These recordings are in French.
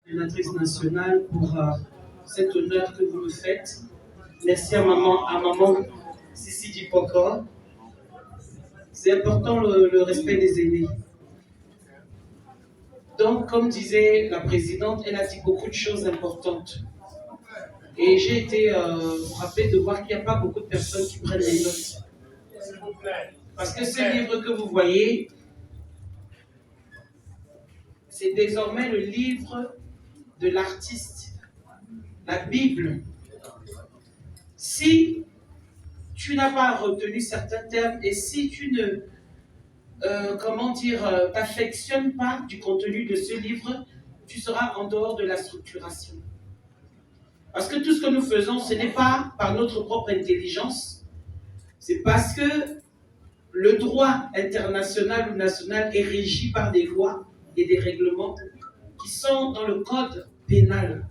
coordinatrice nationale pour cet honneur que vous me faites. Merci à maman Sissi Dipoko. C'est important le respect des aînés. Donc, comme disait la présidente, elle a dit beaucoup de choses importantes. Et j'ai été frappée de voir qu'il n'y a pas beaucoup de personnes qui prennent des notes. Parce que ce livre que vous voyez, c'est désormais le livre de l'artiste, la Bible. Si tu n'as pas retenu certains termes et si tu ne, t'affectionnes pas du contenu de ce livre, tu seras en dehors de la structuration. Parce que tout ce que nous faisons, ce n'est pas par notre propre intelligence, c'est parce que le droit international ou national est régi par des lois et des règlements qui sont dans le code pénal.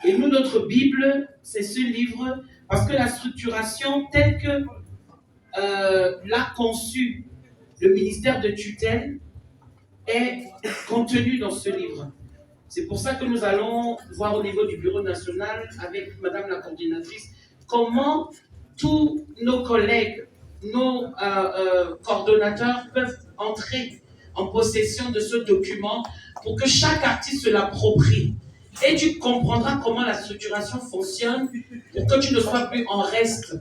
Et nous, notre Bible, c'est ce livre, parce que la structuration telle que l'a conçue le ministère de tutelle est contenue dans ce livre. C'est pour ça que nous allons voir au niveau du Bureau national, avec Madame la coordinatrice, comment tous nos collègues, nos coordonnateurs peuvent entrer en possession de ce document pour que chaque artiste se l'approprie. Et tu comprendras comment la structuration fonctionne pour que tu ne sois plus en reste.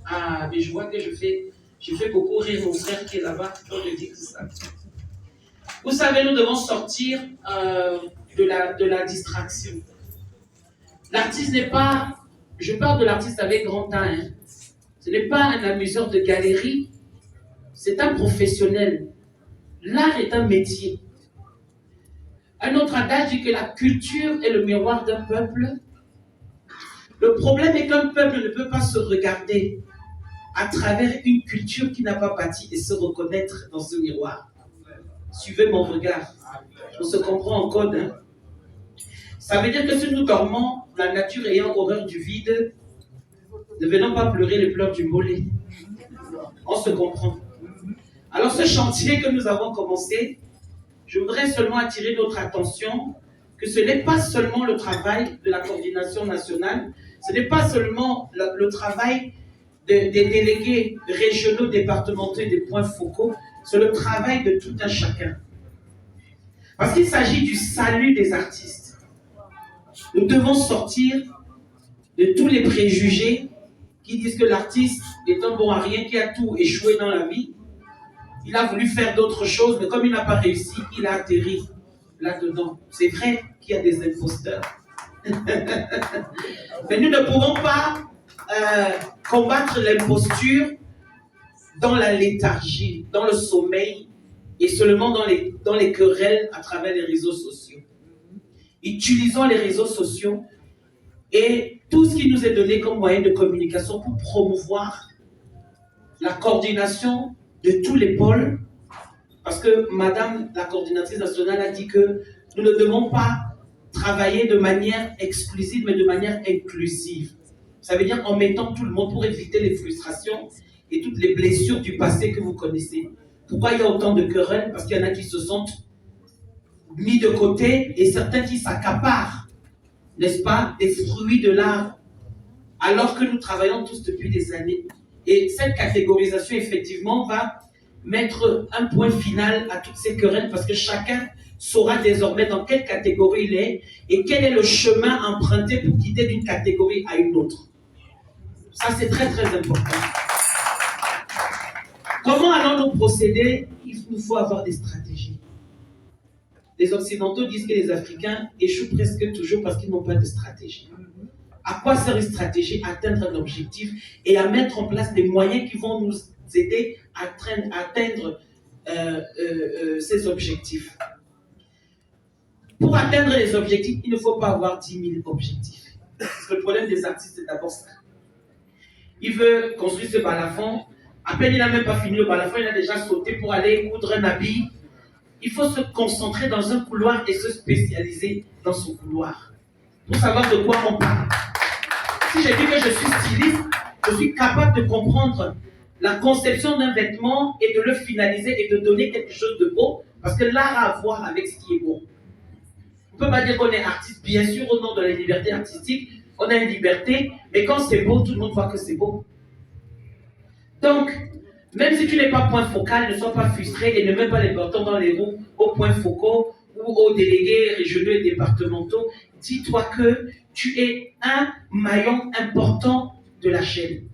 Ah, mais je vois que je fais beaucoup rire mon frère qui est là-bas quand je dis tout ça. Vous savez, nous devons sortir de la distraction. L'artiste n'est pas, je parle de l'artiste avec grand A, hein. Ce n'est pas un amuseur de galerie, c'est un professionnel. L'art est un métier. Un autre adage dit que la culture est le miroir d'un peuple. Le problème est qu'un peuple ne peut pas se regarder à travers une culture qui n'a pas bâti et se reconnaître dans ce miroir. Suivez mon regard. On se comprend en code. Hein? Ça veut dire que si nous dormons, la nature ayant horreur du vide, ne venons pas pleurer les pleurs du mollet. On se comprend. Alors ce chantier que nous avons commencé, je voudrais seulement attirer notre attention que ce n'est pas seulement le travail de la coordination nationale, ce n'est pas seulement le travail des délégués régionaux, départementaux et des points focaux, c'est le travail de tout un chacun. Parce qu'il s'agit du salut des artistes. Nous devons sortir de tous les préjugés qui disent que l'artiste est un bon à rien, qui a tout échoué dans la vie. Il a voulu faire d'autres choses, mais comme il n'a pas réussi, il a atterri là-dedans. C'est vrai qu'il y a des imposteurs. Mais nous ne pouvons pas combattre l'imposture dans la léthargie, dans le sommeil et seulement dans les querelles à travers les réseaux sociaux. Utilisons les réseaux sociaux et tout ce qui nous est donné comme moyen de communication pour promouvoir la coordination de tous les pôles, parce que Madame la coordinatrice nationale a dit que nous ne devons pas travailler de manière exclusive, mais de manière inclusive. Ça veut dire en mettant tout le monde pour éviter les frustrations et toutes les blessures du passé que vous connaissez. Pourquoi il y a autant de querelles? Parce qu'il y en a qui se sentent mis de côté et certains qui s'accaparent, n'est-ce pas, des fruits de l'art, alors que nous travaillons tous depuis des années. Et cette catégorisation, effectivement, va mettre un point final à toutes ces querelles parce que chacun saura désormais dans quelle catégorie il est et quel est le chemin emprunté pour quitter d'une catégorie à une autre. Ça, c'est très, très important. Comment allons-nous procéder? Il nous faut avoir des stratégies. Les Occidentaux disent que les Africains échouent presque toujours parce qu'ils n'ont pas de stratégie. À quoi sert une stratégie? À atteindre un objectif et à mettre en place des moyens qui vont nous aider à atteindre ces objectifs. Pour atteindre les objectifs, il ne faut pas avoir 10 000 objectifs. Parce que le problème des artistes, c'est d'abord ça. Il veut construire ce balafon. À peine il n'a même pas fini le balafon, il a déjà sauté pour aller coudre un habit. Il faut se concentrer dans un couloir et se spécialiser dans son couloir. Pour savoir de quoi on parle. Si je dis que je suis styliste, je suis capable de comprendre la conception d'un vêtement et de le finaliser et de donner quelque chose de beau, parce que l'art a à voir avec ce qui est beau. On ne peut pas dire qu'on est artiste, bien sûr, au nom de la liberté artistique, on a une liberté, mais quand c'est beau, tout le monde voit que c'est beau. Donc, même si tu n'es pas point focal, ne sois pas frustré et ne mets pas les bâtons dans les roues aux points focaux ou aux délégués régionaux et départementaux. Dis-toi que tu es un maillon important de la chaîne.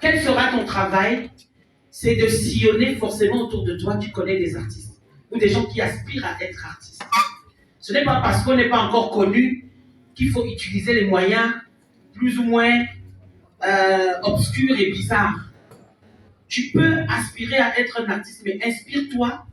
Quel sera ton travail? C'est de sillonner forcément autour de toi, tu connais des artistes ou des gens qui aspirent à être artistes. Ce n'est pas parce qu'on n'est pas encore connu qu'il faut utiliser les moyens plus ou moins obscurs et bizarres. Tu peux aspirer à être un artiste, mais inspire-toi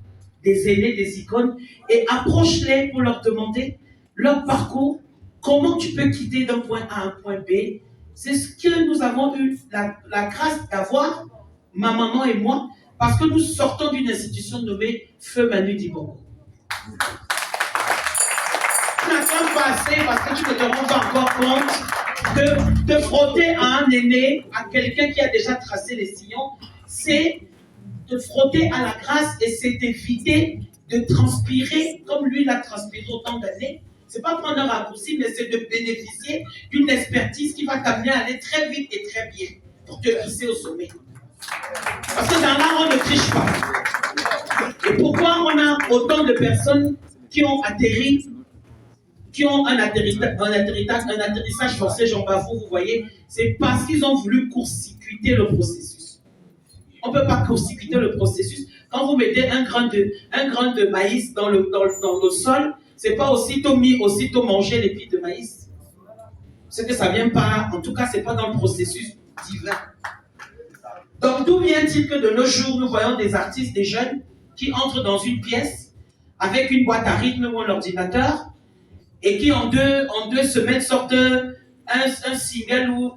des aînés, des icônes, et approche-les pour leur demander leur parcours, comment tu peux quitter d'un point A à un point B. C'est ce que nous avons eu la grâce d'avoir, ma maman et moi, parce que nous sortons d'une institution nommée Feu Manu Dibongo. Tu n'attends pas assez parce que tu ne te rends pas encore compte de te frotter à un aîné, à quelqu'un qui a déjà tracé les sillons, c'est te frotter à la grâce et c'est d'éviter de transpirer comme lui l'a transpiré autant d'années. C'est pas prendre un raccourci, mais c'est de bénéficier d'une expertise qui va t'amener à aller très vite et très bien pour te hisser au sommet. Parce que dans l'art, on ne triche pas. Et pourquoi on a autant de personnes qui ont atterri, qui ont un atterrissage forcé, Jean Bafou, vous voyez, c'est parce qu'ils ont voulu court-circuiter le processus. On ne peut pas court-circuiter le processus. Quand vous mettez un grain de maïs dans le sol, c'est pas aussitôt manger les pieds de maïs. C'est que ça vient pas, en tout cas, c'est pas dans le processus divin. Donc, d'où vient-il que de nos jours, nous voyons des artistes, des jeunes, qui entrent dans une pièce avec une boîte à rythme ou un ordinateur et qui en deux semaines sortent un single ou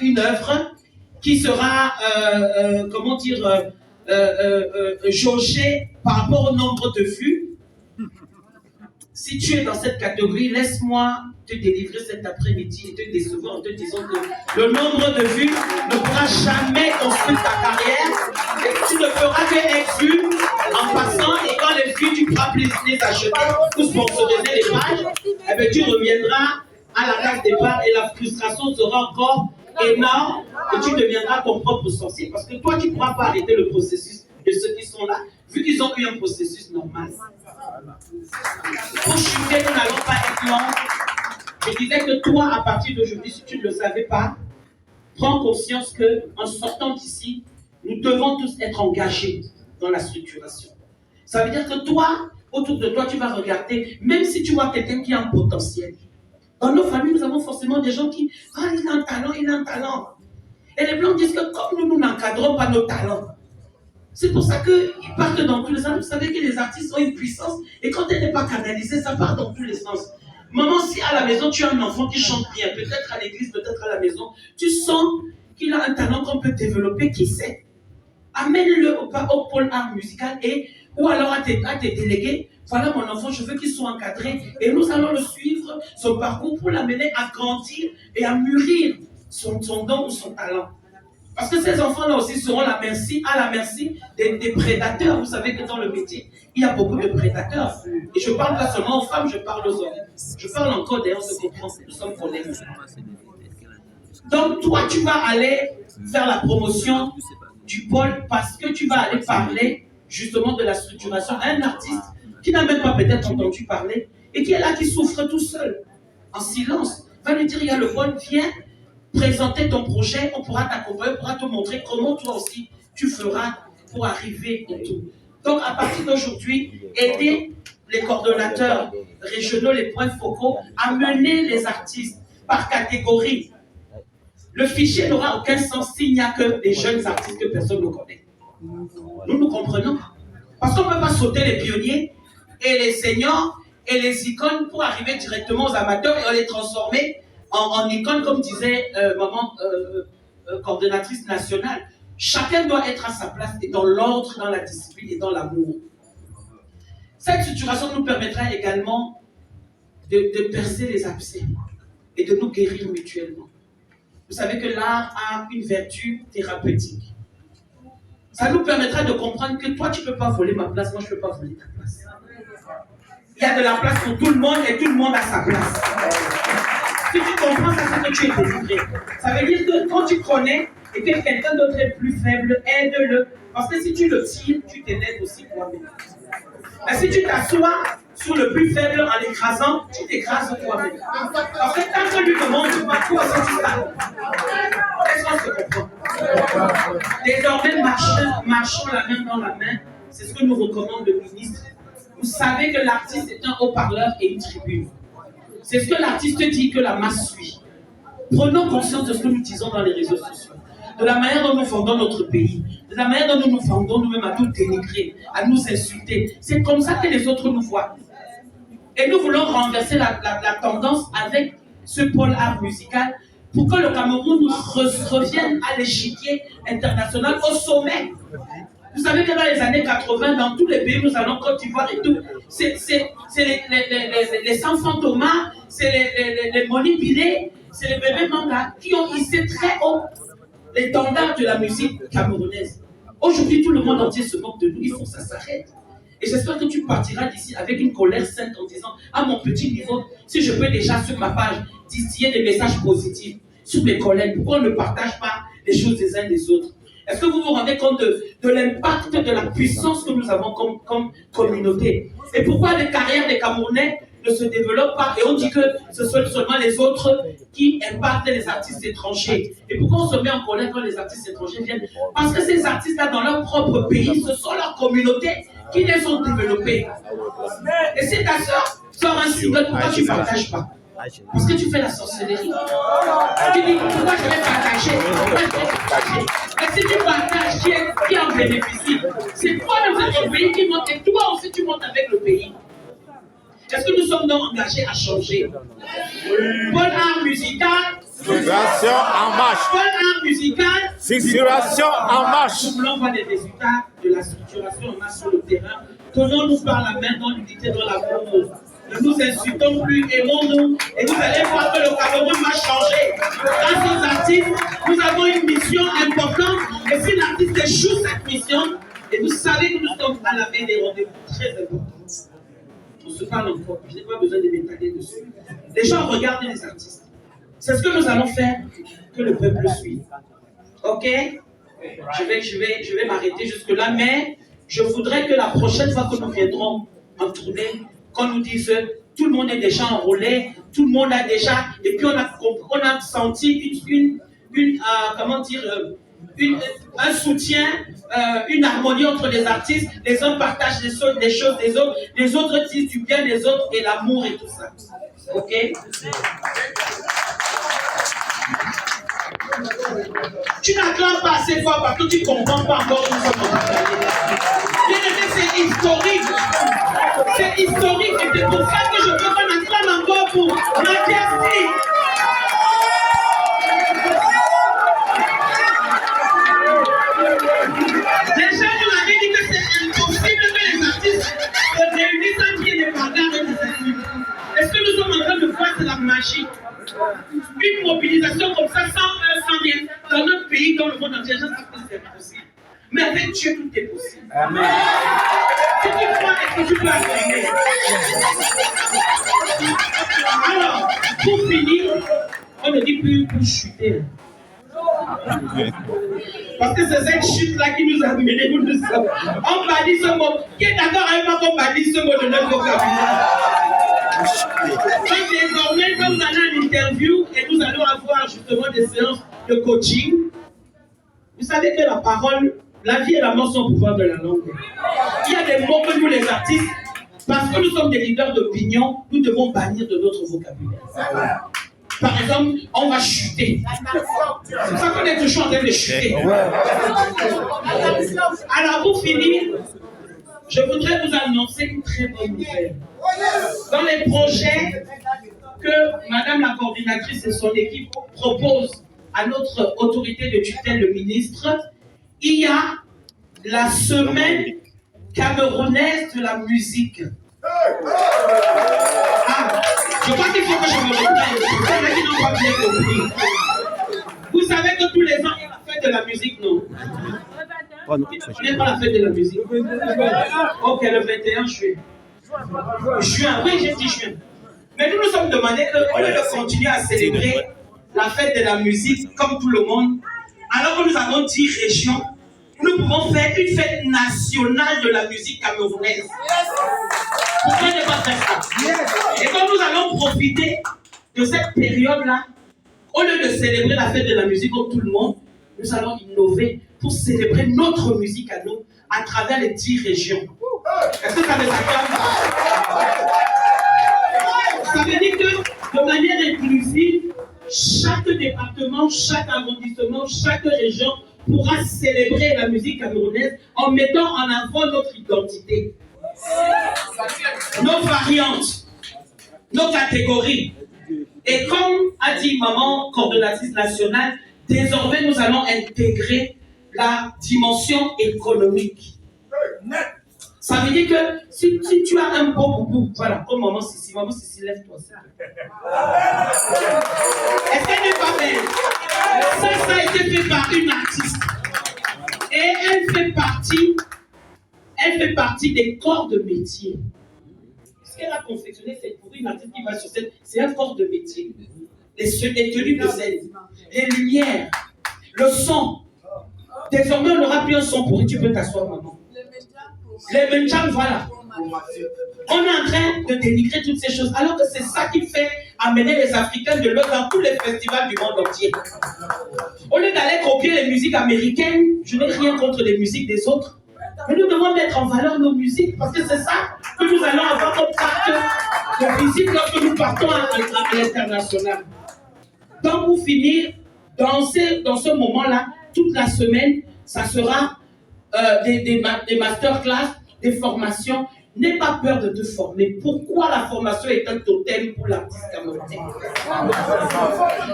une œuvre qui sera, jaugée par rapport au nombre de vues. Si tu es dans cette catégorie, laisse-moi te délivrer cet après-midi et te décevoir en te disant que le nombre de vues ne pourra jamais construire ta carrière et que tu ne feras que être vu en passant et quand les vues, tu pourras les acheter pour sponsoriser les pages, eh bien, tu reviendras à la case départ et la frustration sera encore énorme et tu deviendras ton propre sorcier parce que toi, tu ne pourras pas arrêter le processus de ceux qui sont là vu qu'ils ont eu un processus normal. Pour chuter, nous n'allons pas être longs. Je disais que toi, à partir d'aujourd'hui, si tu ne le savais pas, prends conscience qu'en sortant d'ici, nous devons tous être engagés dans la structuration. Ça veut dire que toi, autour de toi, tu vas regarder, même si tu vois quelqu'un qui a un potentiel. Dans nos familles, nous avons forcément des gens qui, il a un talent, il a un talent. Et les Blancs disent que comme nous n'encadrons pas nos talents, c'est pour ça qu'ils partent dans tous les sens. Vous savez que les artistes ont une puissance et quand elle n'est pas canalisée, ça part dans tous les sens. Maman, si à la maison tu as un enfant qui chante bien, peut-être à l'église, peut-être à la maison, tu sens qu'il a un talent qu'on peut développer, qui sait. Amène-le au pôle art musical ou alors à tes délégués. Voilà mon enfant, je veux qu'il soit encadré et nous allons le suivre, son parcours pour l'amener à grandir et à mûrir son don ou son talent. Parce que ces enfants-là aussi seront à la merci des prédateurs. Vous savez que dans le métier, il y a beaucoup de prédateurs. Et je parle pas seulement aux femmes, je parle aux hommes. Je parle encore, d'ailleurs, on se comprend, nous sommes collègues. Donc toi, tu vas aller faire la promotion du pôle parce que tu vas aller parler justement de la structuration à un artiste qui n'a même pas peut-être entendu parler et qui est là, qui souffre tout seul, en silence. Va lui dire, il y a le pôle, viens présenter ton projet, on pourra t'accompagner, on pourra te montrer comment toi aussi tu feras pour arriver au tout. Donc à partir d'aujourd'hui, aider les coordonnateurs régionaux, les points focaux, à mener les artistes par catégorie. Le fichier n'aura aucun sens s'il n'y a que des jeunes artistes que personne ne connaît. Nous comprenons. Parce qu'on ne peut pas sauter les pionniers et les seniors et les icônes pour arriver directement aux amateurs et les transformer en icône, comme disait maman coordonnatrice nationale. Chacun doit être à sa place et dans l'ordre, dans la discipline et dans l'amour. Cette structuration nous permettra également de percer les abcès et de nous guérir mutuellement. Vous savez que l'art a une vertu thérapeutique. Ça nous permettra de comprendre que toi, tu ne peux pas voler ma place, moi, je ne peux pas voler ta place. il y a de la place pour tout le monde et tout le monde a sa place. Si tu comprends ça, c'est que tu es délivré. Ça veut dire que quand tu connais et que quelqu'un d'autre est plus faible, aide-le. Parce que si tu le tires, tu t'élèves aussi toi-même. Mais si tu t'assois sur le plus faible en l'écrasant, tu t'écrases toi-même. Parce que tant que lui ne montre pas, toi aussi tu stagnes. Est-ce qu'on se comprend? Désormais, marchons la main dans la main. C'est ce que nous recommande le ministre. Vous savez que l'artiste est un haut-parleur et une tribune. C'est ce que l'artiste dit que la masse suit. Prenons conscience de ce que nous disons dans les réseaux sociaux, de la manière dont nous fondons notre pays, de la manière dont nous nous fondons nous-mêmes à nous dénigrer, à nous insulter. C'est comme ça que les autres nous voient. Et nous voulons renverser la tendance avec ce pôle art musical pour que le Cameroun revienne à l'échiquier international au sommet. Vous savez que dans les années 80, dans tous les pays, nous allons Côte d'Ivoire et tout, c'est les enfants Thomas, c'est les Moni Bilé, c'est les bébés Manga qui ont hissé très haut l'étendard de la musique camerounaise. Aujourd'hui, tout le monde entier se moque de nous, il faut que ça s'arrête. Et j'espère que tu partiras d'ici avec une colère sainte en disant, à mon petit niveau, si je peux déjà sur ma page distiller des messages positifs sur mes collègues, pourquoi on ne partage pas les choses des uns des autres? Est-ce que vous vous rendez compte de l'impact, de la puissance que nous avons comme communauté? Et pourquoi les carrières des Camerounais ne se développent pas? Et on dit que ce sont seulement les autres qui impactent les artistes étrangers. Et pourquoi on se met en colère quand les artistes étrangers viennent? Parce que ces artistes-là, dans leur propre pays, ce sont leurs communautés qui les ont développées. Et si ta soeur sort un single, pourquoi tu ne partages pas? Parce que tu fais la sorcellerie. Tu dis, pourquoi je vais partager? Pourquoi je vais partager? Mais si tu partages, qui en bénéficie? C'est toi le pays qui monte et toi aussi tu montes avec le pays. Est-ce que nous sommes donc engagés à changer? Bon art musical. Figuration en marche. Bon art musical. Figuration en marche. Nous voulons voir des résultats de la structuration en marche sur le terrain. Tenons-nous par la main dans l'unité, dans l'amour. Ne nous insultons plus, aimons-nous, et vous allez voir que le Cameroun va changer. Grâce aux artistes, nous avons une mission importante, et si l'artiste échoue cette mission, et vous savez que nous sommes à la veille des rendez-vous très importants. On se parle encore, je n'ai pas besoin de m'étaler dessus. Les gens regardent les artistes. C'est ce que nous allons faire, que le peuple suive. Ok? Je vais m'arrêter jusque-là, mais je voudrais que la prochaine fois que nous viendrons en tournée, qu'on nous dise tout le monde est déjà enrôlé, tout le monde a déjà, et puis on a senti un soutien, une harmonie entre les artistes, les uns partagent les choses des autres, les autres disent du bien des autres et l'amour et tout ça. Ok? Tu n'acclames pas assez fort parce que tu ne comprends pas encore où nous sommes en train d'aller. C'est historique. C'est historique et c'est pour ça que je veux qu'on acclame encore pour Majesty. Les gens nous avaient dit que c'est impossible que les artistes se réunissent sans qu'il y ait des bagarres et des amis. Est-ce que nous sommes en train de voir c'est la magie? Une mobilisation comme ça, sans rien, dans notre pays, dans le monde entier, je sais que c'est possible. Mais avec Dieu, tout est possible. Amen. Si tu crois, est-ce que tu peux affirmer? Alors, pour finir, on ne dit plus pour chuter. Parce que c'est cette chute-là qui nous a menés, nous le savons. On bannit ce mot. Qui est d'accord avec moi qu'on bannit ce mot de notre vocabulaire? Donc désormais, comme nous allons à l'interview et nous allons avoir justement des séances de coaching, vous savez que la parole, la vie et la mort sont au pouvoir de la langue. Il y a des mots que nous les artistes, parce que nous sommes des leaders d'opinion, nous devons bannir de notre vocabulaire. Par exemple, on va chuter. C'est pour ça qu'on est toujours en train de chuter. Alors pour finir, je voudrais vous annoncer une très bonne nouvelle. Dans les projets que Madame la coordinatrice et son équipe proposent à notre autorité de tutelle, le ministre, il y a la semaine camerounaise de la musique. Ah, je crois qu'il faut que je me reprenne. Pour ceux qui n'ont pas bien compris. Vous savez que tous les ans, il y a la fête de la musique, non? Qui ne connaît pas la fête de la musique? Ok, le 21 juillet. Juin, oui, j'ai dit juin. Mais nous nous sommes demandé qu'au lieu de continuer à célébrer la fête de la musique comme tout le monde, alors que nous avons 10 régions, nous pouvons faire une fête nationale de la musique camerounaise. Pourquoi ne pas faire ça? Et quand nous allons profiter de cette période-là, au lieu de célébrer la fête de la musique comme tout le monde, nous allons innover pour célébrer notre musique à nous à travers les 10 régions. Est-ce que ça vous acclame? Ça veut dire que de manière inclusive, chaque département, chaque arrondissement, chaque région pourra célébrer la musique camerounaise en mettant en avant notre identité, nos variantes, nos catégories. Et comme a dit maman coordonnatrice nationale, désormais nous allons intégrer la dimension économique. Ça veut dire que si tu as un beau boubou, voilà, comme maman Sissi, lève-toi. Est-ce qu'elle n'est pas belle? Ça a été fait par une artiste. Et elle fait partie des corps de métier. Ce qu'elle a confectionné, c'est pour une artiste qui va sur scène, c'est un corps de métier. Les tenues de scène, les lumières, le son. Désormais, on n'aura plus un son pour tu peux t'asseoir, maman. Les menchams, voilà. On est en train de dénigrer toutes ces choses, alors que c'est ça qui fait amener les Africains de l'autre dans tous les festivals du monde entier. Au lieu d'aller copier les musiques américaines, je n'ai rien contre les musiques des autres, mais nous devons mettre en valeur nos musiques, parce que c'est ça que nous allons avoir comme carte de visite lorsque nous partons à l'international. Donc pour finir, dans ce moment-là, toute la semaine, ça sera des masterclass, des formations. N'aie pas peur de te former. Pourquoi la formation est un totem pour l'artiste camerounais?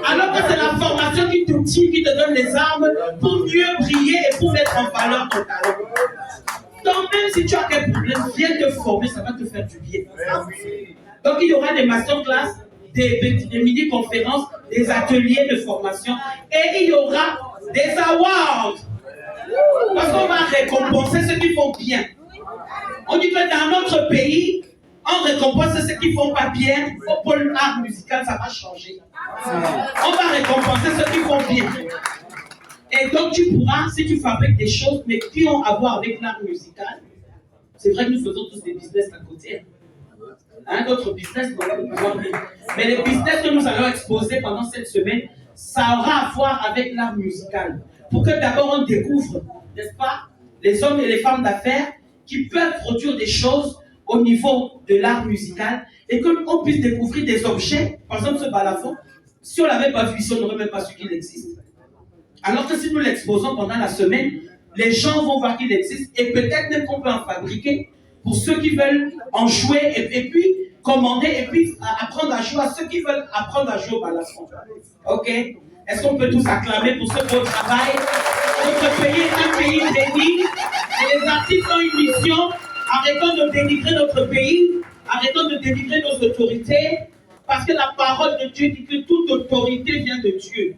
Alors que c'est la formation qui t'outille, qui te donne les armes pour mieux briller et pour mettre en valeur ton talent. Donc même si tu as quel problème, viens te former, ça va te faire du bien. Donc il y aura des masterclass, des mini-conférences, des ateliers de formation et il y aura des awards. Parce qu'on va récompenser ceux qui font bien. On dit que dans notre pays, on récompense ceux qui ne font pas bien. Au pôle art musical, ça va changer. On va récompenser ceux qui font bien. Et donc tu pourras, si tu fabriques des choses, mais qui ont à voir avec l'art musical, c'est vrai que nous faisons tous des business à côté. Notre business, mais les business que nous allons exposer pendant cette semaine, ça aura à voir avec l'art musical. Pour que d'abord on découvre, n'est-ce pas, les hommes et les femmes d'affaires qui peuvent produire des choses au niveau de l'art musical et qu'on puisse découvrir des objets, par exemple ce balafon, si on ne l'avait pas vu ici, on n'aurait même pas su qu'il existe. Alors que si nous l'exposons pendant la semaine, les gens vont voir qu'il existe et peut-être même qu'on peut en fabriquer pour ceux qui veulent en jouer et puis commander et puis apprendre à jouer à ceux qui veulent apprendre à jouer au balafon. Ok? Est-ce qu'on peut tous acclamer pour ce beau travail? Notre pays est un pays béni et les artistes ont une mission. Arrêtons de dénigrer notre pays, arrêtons de dénigrer nos autorités, parce que la parole de Dieu dit que toute autorité vient de Dieu.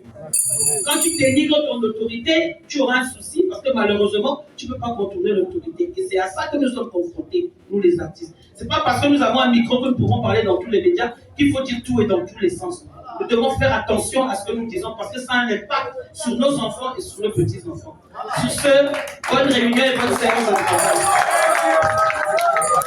Quand tu dénigres ton autorité, tu auras un souci, parce que malheureusement, tu ne peux pas contourner l'autorité. Et c'est à ça que nous sommes confrontés, nous les artistes. Ce n'est pas parce que nous avons un micro que nous pourrons parler dans tous les médias qu'il faut dire tout et dans tous les sens. Nous devons faire attention à ce que nous disons parce que ça a un impact sur nos enfants et sur nos petits-enfants. Sur ce, bonne réunion et bonne séance de travail.